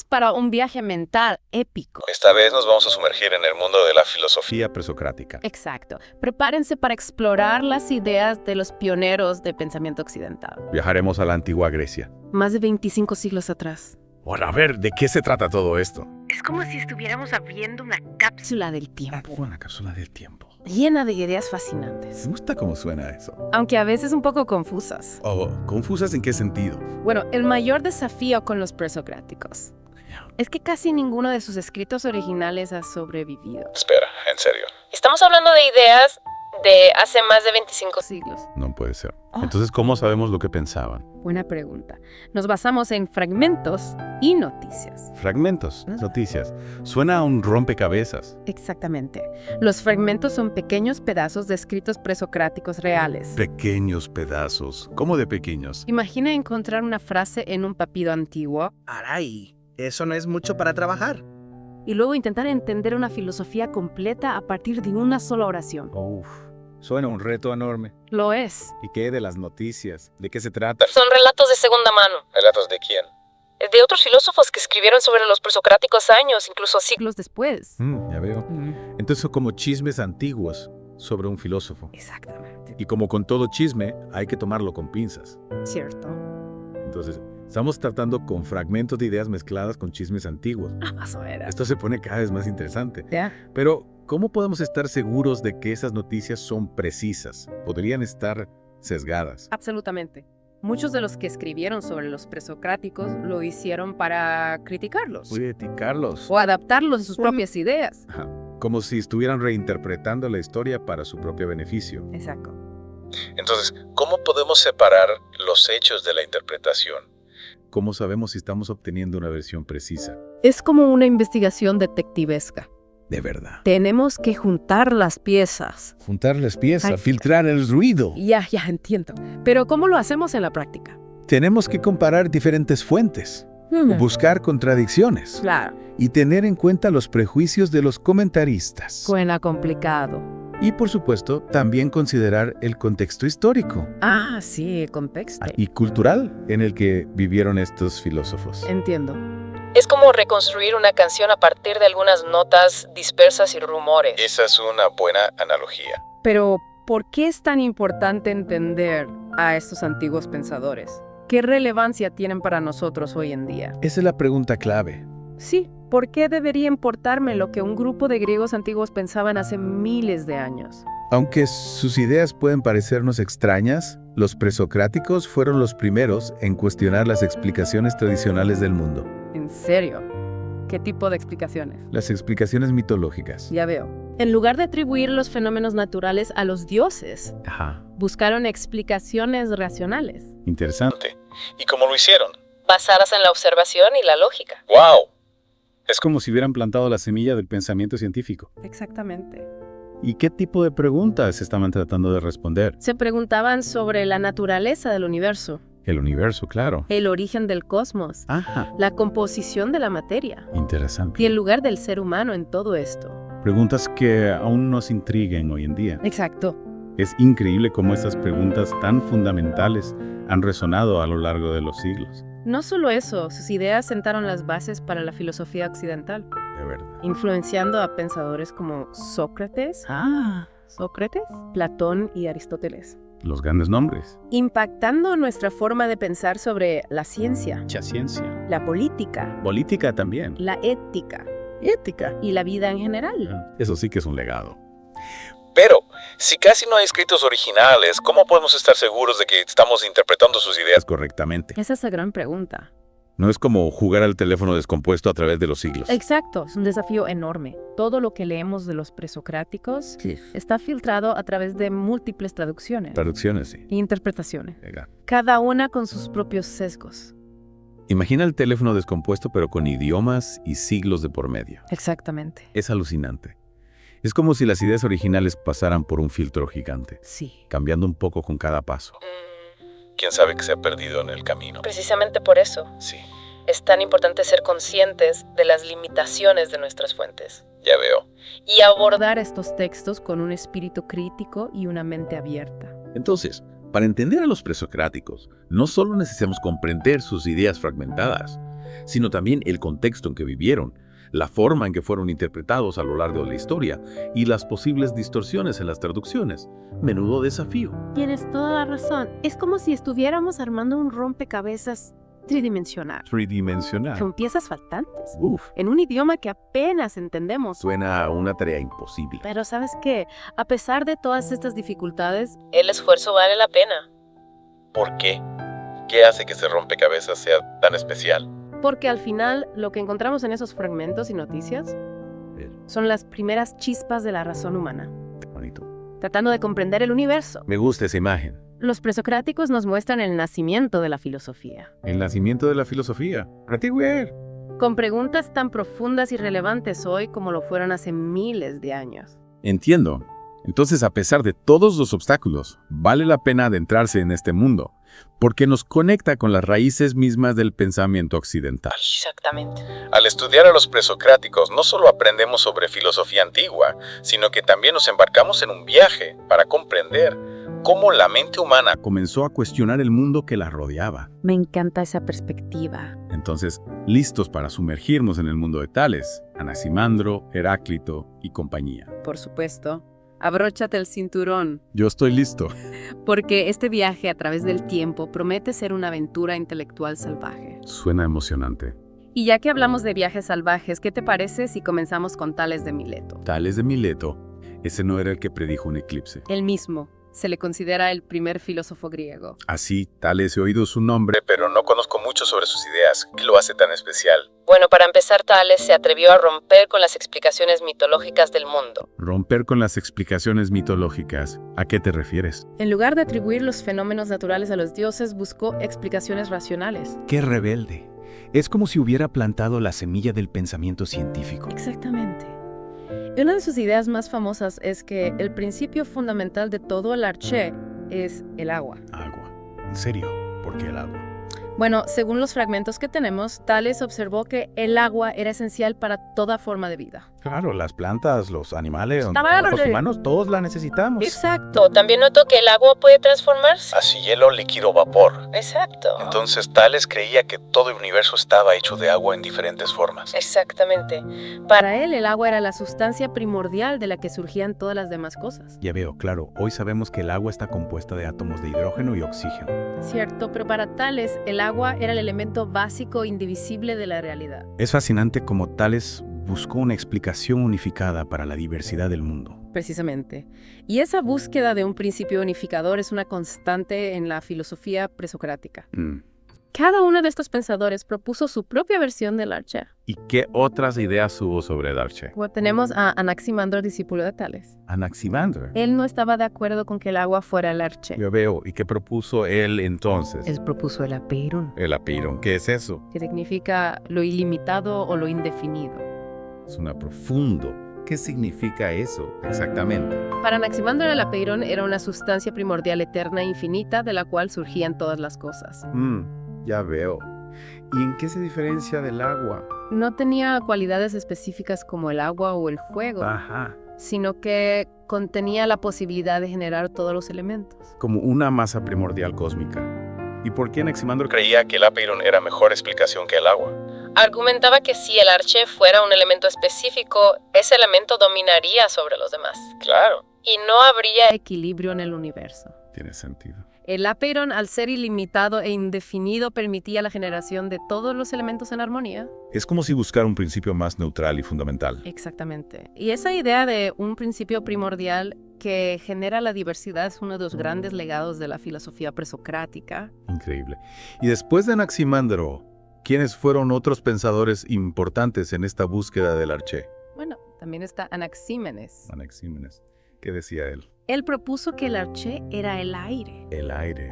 para un viaje mental épico. Esta vez nos vamos a sumergir en el mundo de la filosofía presocrática. Exacto. Prepárense para explorar las ideas de los pioneros del pensamiento occidental. Viajaremos a la antigua Grecia. Más de 25 siglos atrás. Bueno, a ver, ¿de qué se trata todo esto? Es como si estuviéramos abriendo una cápsula del tiempo, Una cápsula del tiempo. llena de ideas fascinantes, Me gusta cómo suena eso. aunque a veces un poco confusas. Oh, ¿confusas en qué sentido? Bueno, el mayor desafío con los presocráticos es que casi ninguno de sus escritos originales ha sobrevivido. Espera, en serio. Estamos hablando de ideas de hace más de 25 siglos. No puede ser. Oh. Entonces, ¿cómo sabemos lo que pensaban? Buena pregunta. Nos basamos en fragmentos y noticias. Fragmentos, noticias. Suena a un rompecabezas. Exactamente. Los fragmentos son pequeños pedazos de escritos presocráticos reales. Pequeños pedazos. ¿Cómo de pequeños? Imagina encontrar una frase en un papiro antiguo Aray, eso no es mucho para trabajar. y luego intentar entender una filosofía completa a partir de una sola oración. Uf, suena un reto enorme. Lo es. ¿Y qué de las noticias? ¿De qué se trata? Son relatos de segunda mano, ¿Relatos de quién? de otros filósofos que escribieron sobre los presocráticos años, incluso siglos después. Ya veo. Entonces son como chismes antiguos sobre un filósofo. Exactamente. Y como con todo chisme, hay que tomarlo con pinzas. Cierto. Entonces, estamos tratando con fragmentos de ideas mezcladas con chismes antiguos. Más o menos. Esto se pone cada vez más interesante. ¿Ya? Pero, ¿cómo podemos estar seguros de que esas noticias son precisas? Podrían estar sesgadas. Absolutamente. Muchos de los que escribieron sobre los presocráticos lo hicieron para criticarlos Carlos. o adaptarlos a sus propias ideas. Ajá. Como si estuvieran reinterpretando la historia para su propio beneficio. Exacto. Entonces, ¿cómo podemos separar los hechos de la interpretación? ¿Cómo sabemos si estamos obteniendo una versión precisa? Es como una investigación detectivesca. De verdad. Tenemos que juntar las piezas. Juntar las piezas, Ay. filtrar el ruido. Ya entiendo. Pero ¿cómo lo hacemos en la práctica? Tenemos que comparar diferentes fuentes, buscar contradicciones Claro. y tener en cuenta los prejuicios de los comentaristas. Suena complicado. Y por supuesto, también considerar el contexto histórico Ah, sí, contexto. y cultural en el que vivieron estos filósofos. Entiendo. Es como reconstruir una canción a partir de algunas notas dispersas y rumores. Esa es una buena analogía. Pero, ¿por qué es tan importante entender a estos antiguos pensadores? ¿Qué relevancia tienen para nosotros hoy en día? Esa es la pregunta clave. Sí, ¿por qué debería importarme lo que un grupo de griegos antiguos pensaban hace miles de años? Aunque sus ideas pueden parecernos extrañas, los presocráticos fueron los primeros en cuestionar las explicaciones tradicionales del mundo, ¿En serio? ¿Qué tipo de explicaciones? las explicaciones mitológicas. Ya veo. En lugar de atribuir los fenómenos naturales a los dioses, Ajá, buscaron explicaciones racionales, interesante. ¿Y cómo lo hicieron? basadas en la observación y la lógica. ¡Wow! Es como si hubieran plantado la semilla del pensamiento científico. Exactamente. ¿Y qué tipo de preguntas estaban tratando de responder? Se preguntaban sobre la naturaleza del universo, El universo, claro. el origen del cosmos, Ajá, la composición de la materia interesante. y el lugar del ser humano en todo esto. Preguntas que aún nos intriguen hoy en día. Exacto. Es increíble cómo estas preguntas tan fundamentales han resonado a lo largo de los siglos. No solo eso, sus ideas sentaron las bases para la filosofía occidental, De verdad. influenciando a pensadores como Sócrates, Platón y Aristóteles, Los grandes nombres. impactando nuestra forma de pensar sobre la ciencia, Mucha ciencia. la política, Política también. la ética Ética. y la vida en general. Eso sí que es un legado. Pero, si casi no hay escritos originales, ¿cómo podemos estar seguros de que estamos interpretando sus ideas? Correctamente. Esa es la gran pregunta. No es como jugar al teléfono descompuesto a través de los siglos. Exacto, es un desafío enorme. Todo lo que leemos de los presocráticos está filtrado a través de múltiples traducciones Traducciones, sí. e interpretaciones, Venga. cada una con sus propios sesgos. Imagina el teléfono descompuesto pero con idiomas y siglos de por medio. Exactamente. Es alucinante. Es como si las ideas originales pasaran por un filtro gigante, Sí. cambiando un poco con cada paso. ¿Quién sabe que se ha perdido en el camino? Precisamente por eso Sí, es tan importante ser conscientes de las limitaciones de nuestras fuentes ya veo. y abordar estos textos con un espíritu crítico y una mente abierta. Entonces, para entender a los presocráticos, no solo necesitamos comprender sus ideas fragmentadas, sino también el contexto en que vivieron, la forma en que fueron interpretados a lo largo de la historia y las posibles distorsiones en las traducciones. Menudo desafío. Tienes toda la razón. Es como si estuviéramos armando un rompecabezas tridimensional, Tridimensional. con piezas faltantes, Uf, en un idioma que apenas entendemos. Suena a una tarea imposible. Pero ¿sabes qué? A pesar de todas estas dificultades, El esfuerzo vale la pena, ¿Por qué? ¿Qué hace que ese rompecabezas sea tan especial? porque al final lo que encontramos en esos fragmentos y noticias son las primeras chispas de la razón humana, Qué bonito. tratando de comprender el universo. Me gusta esa imagen. Los presocráticos nos muestran el nacimiento de la filosofía, el nacimiento de la filosofía. Antigüedad. con preguntas tan profundas y relevantes hoy como lo fueron hace miles de años. Entiendo. Entonces, a pesar de todos los obstáculos, vale la pena adentrarse en este mundo, porque nos conecta con las raíces mismas del pensamiento occidental. exactamente. Al estudiar a los presocráticos, no solo aprendemos sobre filosofía antigua, sino que también nos embarcamos en un viaje para comprender cómo la mente humana Comenzó a cuestionar el mundo que la rodeaba. Me encanta esa perspectiva. Entonces, listos para sumergirnos en el mundo de Tales, Anaximandro, Heráclito y compañía. Por supuesto. Abróchate el cinturón, Yo estoy listo. porque este viaje a través del tiempo promete ser una aventura intelectual salvaje. Suena emocionante. Y ya que hablamos de viajes salvajes, ¿qué te parece si comenzamos con Tales de Mileto? Tales de Mileto, ese no era el que predijo un eclipse. Él mismo se le considera el primer filósofo griego. Así, Tales he oído su nombre. pero no conozco mucho sobre sus ideas. ¿Qué lo hace tan especial? Bueno, para empezar, Tales se atrevió a romper con las explicaciones mitológicas del mundo. Romper con las explicaciones mitológicas. ¿A qué te refieres? En lugar de atribuir los fenómenos naturales a los dioses, buscó explicaciones racionales. ¡Qué rebelde! Es como si hubiera plantado la semilla del pensamiento científico. Exactamente. Y una de sus ideas más famosas es que el principio fundamental de todo el arché es el agua. Agua. ¿En serio? ¿Por qué el agua? Bueno, según los fragmentos que tenemos, Tales observó que el agua era esencial para toda forma de vida. Claro, las plantas, los animales, Claro. los humanos, todos la necesitamos. Exacto. También notó que el agua puede transformarse. Así hielo, líquido, vapor. Exacto. Entonces Tales creía que todo el universo estaba hecho de agua en diferentes formas. Exactamente. Para él, el agua era la sustancia primordial de la que surgían todas las demás cosas. Ya veo, claro, hoy sabemos que el agua está compuesta de átomos de hidrógeno y oxígeno. Cierto, pero para Tales, el agua era el elemento básico e indivisible de la realidad. Es fascinante cómo Tales buscó una explicación unificada para la diversidad del mundo. Precisamente. Y esa búsqueda de un principio unificador es una constante en la filosofía presocrática. Cada uno de estos pensadores propuso su propia versión del arché. ¿Y qué otras ideas hubo sobre el arché? Tenemos a Anaximandro, discípulo de Tales. Anaximandro. Él no estaba de acuerdo con que el agua fuera el arché. Yo veo. ¿Y qué propuso él entonces? Él propuso el apeiron, El apeiron. ¿Qué es eso? que significa lo ilimitado o lo indefinido. Suena profundo. ¿Qué significa eso exactamente? Para Anaximandro, el apeiron era una sustancia primordial eterna e infinita de la cual surgían todas las cosas. Ya veo. ¿Y en qué se diferencia del agua? No tenía cualidades específicas como el agua o el fuego, Ajá. sino que contenía la posibilidad de generar todos los elementos. Como una masa primordial cósmica. ¿Y por qué Anaximandro Creía que el apeiron era mejor explicación que el agua. Argumentaba que si el arché fuera un elemento específico, ese elemento dominaría sobre los demás. Claro. Y no habría equilibrio en el universo. tiene sentido? El apeiron, al ser ilimitado e indefinido, permitía la generación de todos los elementos en armonía. Es como si buscara un principio más neutral y fundamental. Exactamente. Y esa idea de un principio primordial que genera la diversidad es uno de los grandes legados de la filosofía presocrática. Increíble. Y después de Anaximandro, ¿quiénes fueron otros pensadores importantes en esta búsqueda del arché? Bueno, también está Anaxímenes. Anaxímenes. ¿Qué decía él? Él propuso que el arché era el aire. El aire.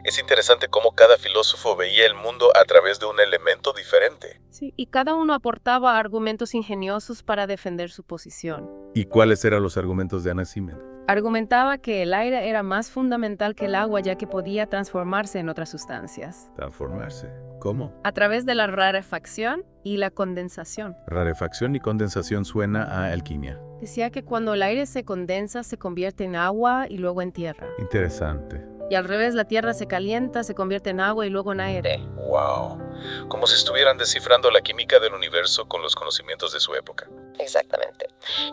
Es interesante cómo cada filósofo veía el mundo a través de un elemento diferente. Sí, y cada uno aportaba argumentos ingeniosos para defender su posición. ¿Y cuáles eran los argumentos de Anaxímenes? Argumentaba que el aire era más fundamental que el agua ya que podía transformarse en otras sustancias, Transformarse. ¿Cómo? a través de la rarefacción y la condensación. Rarefacción y condensación suena a alquimia. Decía que cuando el aire se condensa se convierte en agua y luego en tierra. Interesante. Y al revés, la tierra se calienta, se convierte en agua y luego en aire. ¡Wow! como si estuvieran descifrando la química del universo con los conocimientos de su época. Exactamente.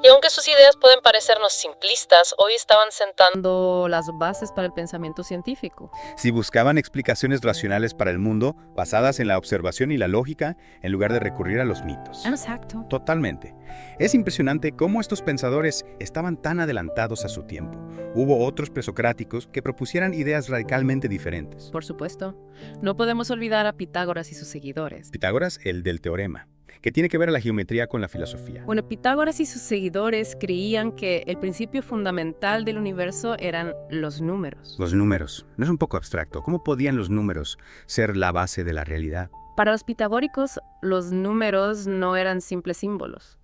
Y aunque sus ideas pueden parecernos simplistas, hoy estaban sentando las bases para el pensamiento científico. Si buscaban explicaciones racionales para el mundo, basadas en la observación y la lógica, en lugar de recurrir a los mitos. Exacto. Totalmente. Es impresionante cómo estos pensadores estaban tan adelantados a su tiempo. Hubo otros presocráticos que propusieran ideas radicalmente diferentes. Por supuesto. No podemos olvidar a Pitágoras y sus seguidores. Pitágoras, el del teorema, que tiene que ver a la geometría con la filosofía. Bueno, Pitágoras y sus seguidores creían que el principio fundamental del universo eran los números. Los números. ¿No es un poco abstracto? ¿Cómo podían los números ser la base de la realidad? Para los pitagóricos, los números no eran simples símbolos,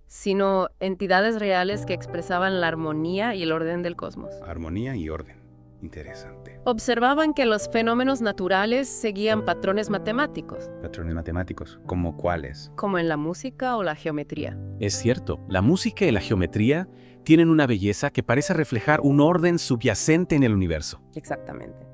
sino entidades reales que expresaban la armonía y el orden del cosmos. Armonía y orden. Interesante. Observaban que los fenómenos naturales seguían patrones matemáticos. Patrones matemáticos. ¿Cómo cuáles? Como en la música o la geometría. Es cierto, la música y la geometría tienen una belleza que parece reflejar un orden subyacente en el universo. Exactamente.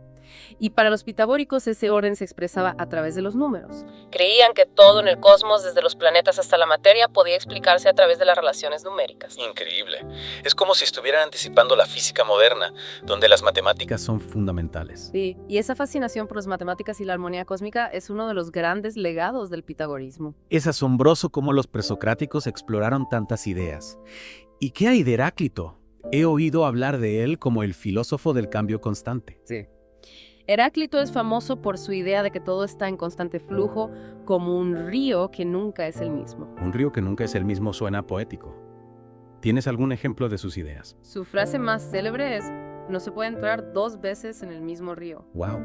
Y para los pitagóricos ese orden se expresaba a través de los números. Creían que todo en el cosmos, desde los planetas hasta la materia, podía explicarse a través de las relaciones numéricas. Increíble. Es como si estuvieran anticipando la física moderna, donde las matemáticas Son fundamentales. Sí, y esa fascinación por las matemáticas y la armonía cósmica es uno de los grandes legados del pitagorismo. Es asombroso cómo los presocráticos exploraron tantas ideas. ¿Y qué hay de Heráclito? He oído hablar de él como el filósofo del cambio constante. Sí. Heráclito es famoso por su idea de que todo está en constante flujo, como un río que nunca es el mismo. Un río que nunca es el mismo suena poético. ¿Tienes algún ejemplo de sus ideas? Su frase más célebre es: no se puede entrar 2 veces en el mismo río. ¡Wow!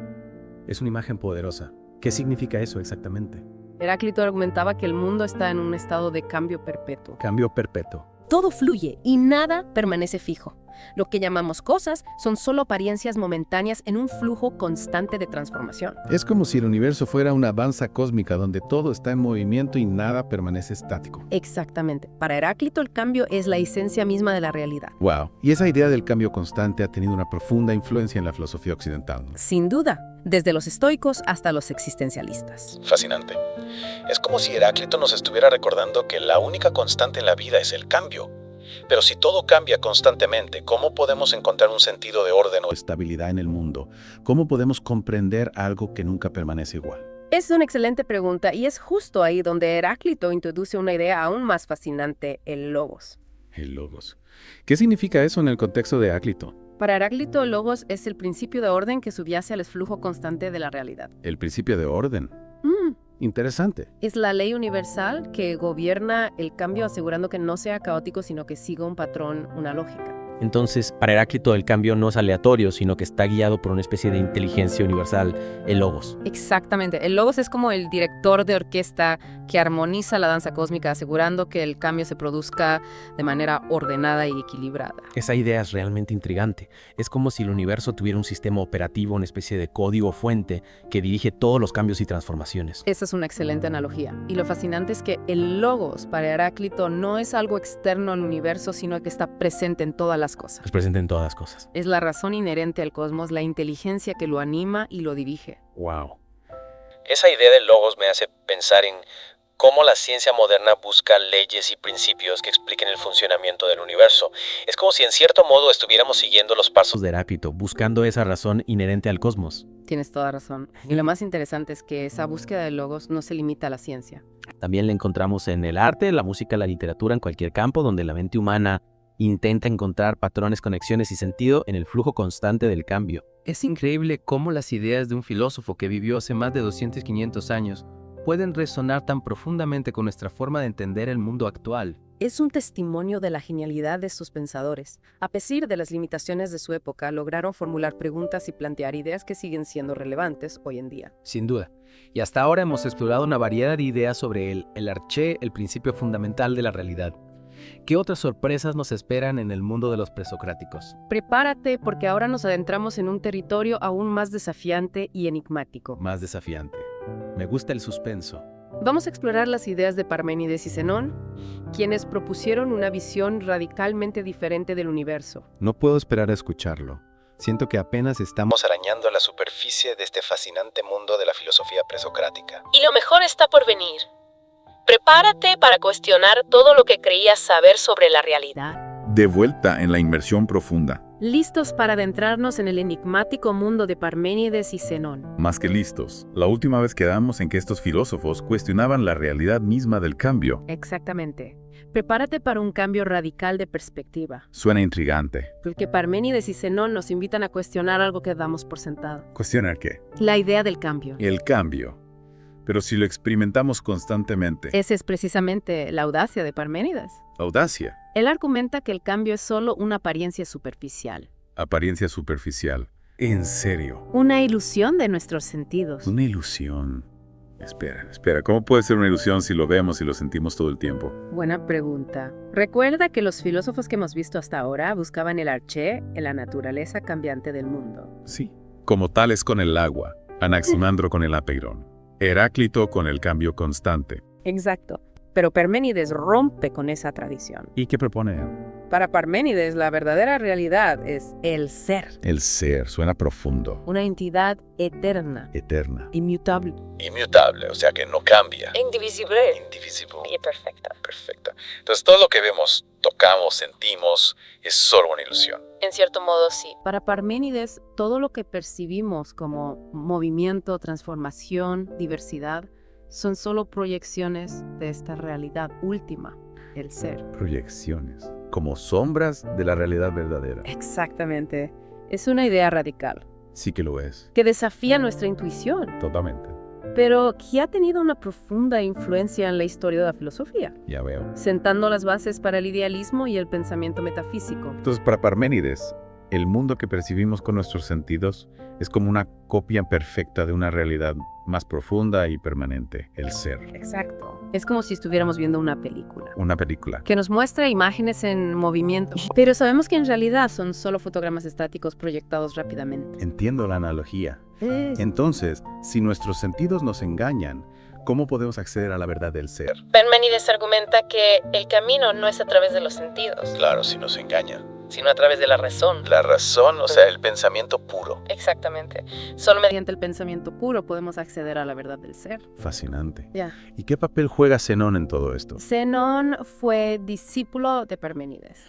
Es una imagen poderosa. ¿Qué significa eso exactamente? Heráclito argumentaba que el mundo está en un estado de cambio perpetuo. Cambio perpetuo. Todo fluye y nada permanece fijo. Lo que llamamos cosas son solo apariencias momentáneas en un flujo constante de transformación. Es como si el universo fuera una danza cósmica donde todo está en movimiento y nada permanece estático. Exactamente. Para Heráclito el cambio es la esencia misma de la realidad. Wow. Y esa idea del cambio constante ha tenido una profunda influencia en la filosofía occidental, ¿no? Sin duda, desde los estoicos hasta los existencialistas. Fascinante. Es como si Heráclito nos estuviera recordando que la única constante en la vida es el cambio. Pero si todo cambia constantemente, ¿cómo podemos encontrar un sentido de orden o Estabilidad en el mundo. ¿Cómo podemos comprender algo que nunca permanece igual? Es una excelente pregunta y es justo ahí donde Heráclito introduce una idea aún más fascinante, el logos. El logos. ¿Qué significa eso en el contexto de Heráclito? Para Heráclito, el logos es el principio de orden que subyace al flujo constante de la realidad. El principio de orden. Interesante. Es la ley universal que gobierna el cambio asegurando que no sea caótico, sino que siga un patrón, una lógica. Entonces, para Heráclito el cambio no es aleatorio, sino que está guiado por una especie de inteligencia universal, el logos. Exactamente. El logos es como el director de orquesta que armoniza la danza cósmica, asegurando que el cambio se produzca de manera ordenada y equilibrada. Esa idea es realmente intrigante. Es como si el universo tuviera un sistema operativo, una especie de código fuente que dirige todos los cambios y transformaciones. Esa es una excelente analogía. Y lo fascinante es que el logos para Heráclito no es algo externo al universo, sino que está presente en todas las cosas. Es presente en todas las cosas. Es la razón inherente al cosmos, la inteligencia que lo anima y lo dirige. Wow. Esa idea del logos me hace pensar en cómo la ciencia moderna busca leyes y principios que expliquen el funcionamiento del universo. Es como si en cierto modo estuviéramos siguiendo los pasos De Heráclito, buscando esa razón inherente al cosmos. Tienes toda razón. Y lo más interesante es que esa búsqueda de logos no se limita a la ciencia. También la encontramos en el arte, la música, la literatura, en cualquier campo donde la mente humana intenta encontrar patrones, conexiones y sentido en el flujo constante del cambio. Es increíble cómo las ideas de un filósofo que vivió hace más de 200-500 años pueden resonar tan profundamente con nuestra forma de entender el mundo actual. Es un testimonio de la genialidad de estos pensadores. A pesar de las limitaciones de su época, lograron formular preguntas y plantear ideas que siguen siendo relevantes hoy en día. Sin duda. Y hasta ahora hemos explorado una variedad de ideas sobre el arché, el principio fundamental de la realidad. ¿Qué otras sorpresas nos esperan en el mundo de los presocráticos? Prepárate porque ahora nos adentramos en un territorio aún más desafiante y enigmático. Más desafiante. Me gusta el suspenso. Vamos a explorar las ideas de Parménides y Zenón, quienes propusieron una visión radicalmente diferente del universo. No puedo esperar a escucharlo. Siento que apenas estamos arañando la superficie de este fascinante mundo de la filosofía presocrática. Y lo mejor está por venir. Prepárate para cuestionar todo lo que creías saber sobre la realidad. De vuelta en la inmersión profunda. Listos para adentrarnos en el enigmático mundo de Parménides y Zenón. Más que listos. La última vez quedamos en que estos filósofos cuestionaban la realidad misma del cambio. Exactamente. Prepárate para un cambio radical de perspectiva. Suena intrigante. Porque Parménides y Zenón nos invitan a cuestionar algo que damos por sentado. ¿Cuestionar qué? La idea del cambio. El cambio. Pero si lo experimentamos constantemente. Esa es precisamente la audacia de Parménides. Audacia. Él argumenta que el cambio es solo una apariencia superficial. Apariencia superficial. ¿En serio? Una ilusión de nuestros sentidos. Una ilusión. Espera. ¿Cómo puede ser una ilusión si lo vemos y lo sentimos todo el tiempo? Buena pregunta. Recuerda que los filósofos que hemos visto hasta ahora buscaban el arché en la naturaleza cambiante del mundo. Sí. Como Tales con el agua, Anaximandro con el apeirón, Heráclito con el cambio constante. Exacto. Pero Parménides rompe con esa tradición. ¿Y qué propone él? Para Parménides, la verdadera realidad es el ser. El ser, suena profundo. Una entidad eterna. Eterna. Inmutable. Inmutable, o sea que no cambia. Indivisible. Indivisible. Y perfecta. Perfecta. Entonces todo lo que vemos, tocamos, sentimos, es solo una ilusión. En cierto modo, sí. Para Parménides, todo lo que percibimos como movimiento, transformación, diversidad, son solo proyecciones de esta realidad última, el ser. Proyecciones. Como sombras de la realidad verdadera. Exactamente. Es una idea radical. Sí que lo es. Que desafía nuestra intuición. Totalmente. Pero que ha tenido una profunda influencia en la historia de la filosofía. Ya veo. Sentando las bases para el idealismo y el pensamiento metafísico. Entonces, para Parménides, el mundo que percibimos con nuestros sentidos es como una copia perfecta de una realidad más profunda y permanente, el ser. Exacto. Es como si estuviéramos viendo una película. Una película. Que nos muestra imágenes en movimiento. Pero sabemos que en realidad son solo fotogramas estáticos proyectados rápidamente. Entiendo la analogía. Entonces, si nuestros sentidos nos engañan, ¿cómo podemos acceder a la verdad del ser? Parménides argumenta que el camino no es a través de los sentidos. Claro, si nos engaña. Sino a través de la razón. La razón, o sea, el pensamiento puro. Exactamente. Solo mediante el pensamiento puro podemos acceder a la verdad del ser. Fascinante. Ya. ¿Y qué papel juega Zenón en todo esto? Zenón fue discípulo de Parménides.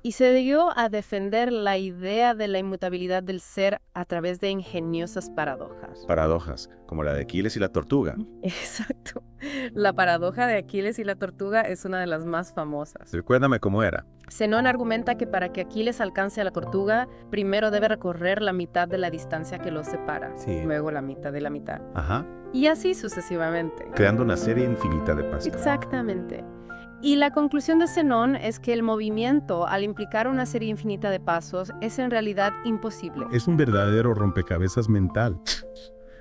Y se dio a defender la idea de la inmutabilidad del ser a través de ingeniosas paradojas. Paradojas, como la de Aquiles y la tortuga. Exacto. La paradoja de Aquiles y la tortuga es una de las más famosas. Recuérdame cómo era. Zenón argumenta que para que Aquiles alcance a la tortuga, primero debe recorrer la mitad de la distancia que los separa. Sí. Luego la mitad de la mitad. Ajá. Y así sucesivamente. Creando una serie infinita de pasos. Exactamente. Y la conclusión de Zenón es que el movimiento, al implicar una serie infinita de pasos, es en realidad imposible. Es un verdadero rompecabezas mental.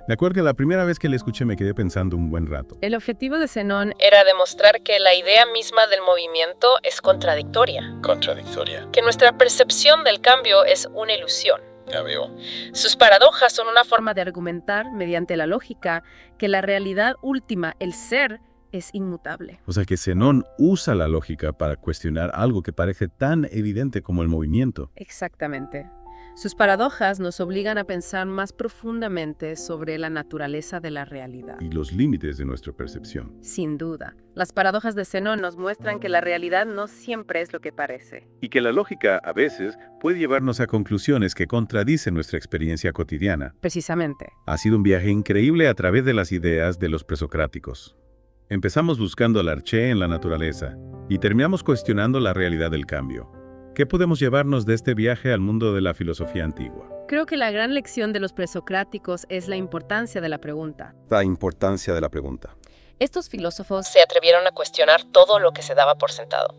Me acuerdo que la primera vez que le escuché me quedé pensando un buen rato. El objetivo de Zenón era demostrar que la idea misma del movimiento es contradictoria. Contradictoria. Que nuestra percepción del cambio es una ilusión. Ya veo. Sus paradojas son una forma de argumentar, mediante la lógica, que la realidad última, el ser, es inmutable. O sea que Zenón usa la lógica para cuestionar algo que parece tan evidente como el movimiento. Exactamente. Sus paradojas nos obligan a pensar más profundamente sobre la naturaleza de la realidad. Y los límites de nuestra percepción. Sin duda. Las paradojas de Zenón nos muestran que la realidad no siempre es lo que parece. Y que la lógica, a veces, puede llevarnos a conclusiones que contradicen nuestra experiencia cotidiana. Precisamente. Ha sido un viaje increíble a través de las ideas de los presocráticos. Empezamos buscando el arché en la naturaleza y terminamos cuestionando la realidad del cambio. ¿Qué podemos llevarnos de este viaje al mundo de la filosofía antigua? Creo que la gran lección de los presocráticos es la importancia de la pregunta. La importancia de la pregunta. Estos filósofos se atrevieron a cuestionar todo lo que se daba por sentado.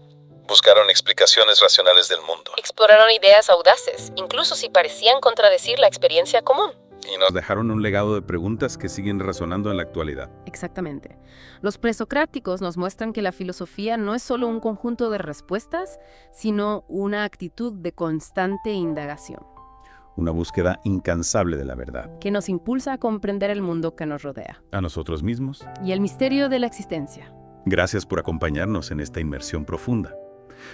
Buscaron explicaciones racionales del mundo. Exploraron ideas audaces, incluso si parecían contradecir la experiencia común. Y nos dejaron un legado de preguntas que siguen resonando en la actualidad. Exactamente. Los presocráticos nos muestran que la filosofía no es solo un conjunto de respuestas, sino una actitud de constante indagación. Una búsqueda incansable de la verdad. Que nos impulsa a comprender el mundo que nos rodea. A nosotros mismos. Y el misterio de la existencia. Gracias por acompañarnos en esta inmersión profunda.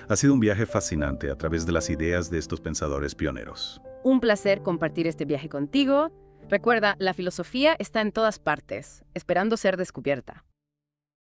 Ha sido un viaje fascinante a través de las ideas de estos pensadores pioneros. Un placer compartir este viaje contigo. Recuerda, la filosofía está en todas partes, esperando ser descubierta.